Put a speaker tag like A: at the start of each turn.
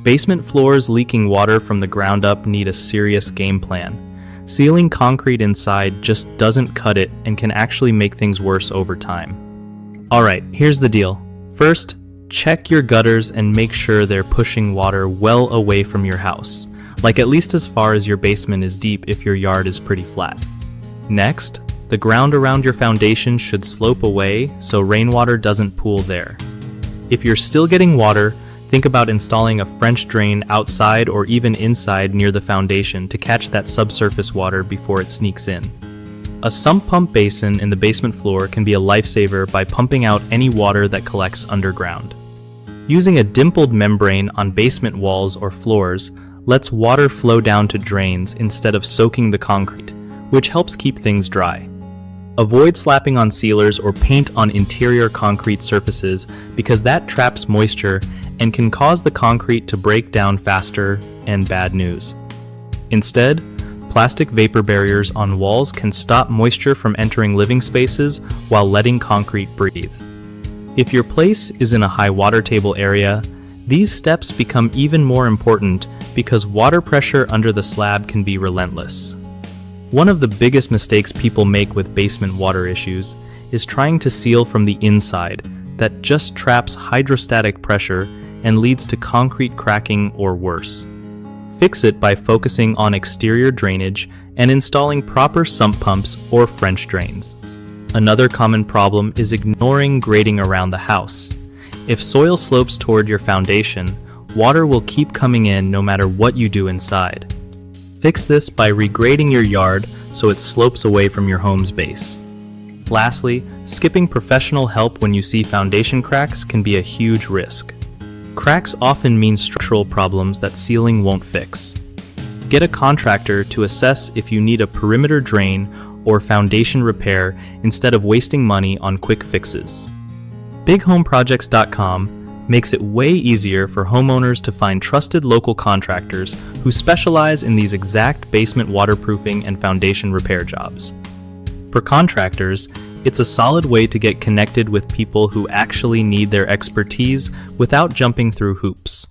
A: Basement floors leaking water from the ground up need a serious game plan. Sealing concrete inside just doesn't cut it and can actually make things worse over time. Alright, here's the deal. First, check your gutters and make sure they're pushing water well away from your house, like at least as far as your basement is deep if your yard is pretty flat. Next, the ground around your foundation should slope away so rainwater doesn't pool there. If you're still getting water, think about installing a French drain outside or even inside near the foundation to catch that subsurface water before it sneaks in. A sump pump basin in the basement floor can be a lifesaver by pumping out any water that collects underground. Using a dimpled membrane on basement walls or floors lets water flow down to drains instead of soaking the concrete, which helps keep things dry. Avoid slapping on sealers or paint on interior concrete surfaces because that traps moisture and can cause the concrete to break down faster, and bad news. Instead, plastic vapor barriers on walls can stop moisture from entering living spaces while letting concrete breathe. If your place is in a high water table area, these steps become even more important because water pressure under the slab can be relentless. One of the biggest mistakes people make with basement water issues is trying to seal from the inside that just traps hydrostatic pressure and leads to concrete cracking or worse. Fix it by focusing on exterior drainage and installing proper sump pumps or French drains. Another common problem is ignoring grading around the house. If soil slopes toward your foundation, water will keep coming in no matter what you do inside. Fix this by regrading your yard so it slopes away from your home's base. Lastly, skipping professional help when you see foundation cracks can be a huge risk. Cracks often mean structural problems that sealing won't fix. Get a contractor to assess if you need a perimeter drain or foundation repair instead of wasting money on quick fixes. BigHomeProjects.com makes it way easier for homeowners to find trusted local contractors who specialize in these exact basement waterproofing and foundation repair jobs. For contractors, it's a solid way to get connected with people who actually need their expertise without jumping through hoops.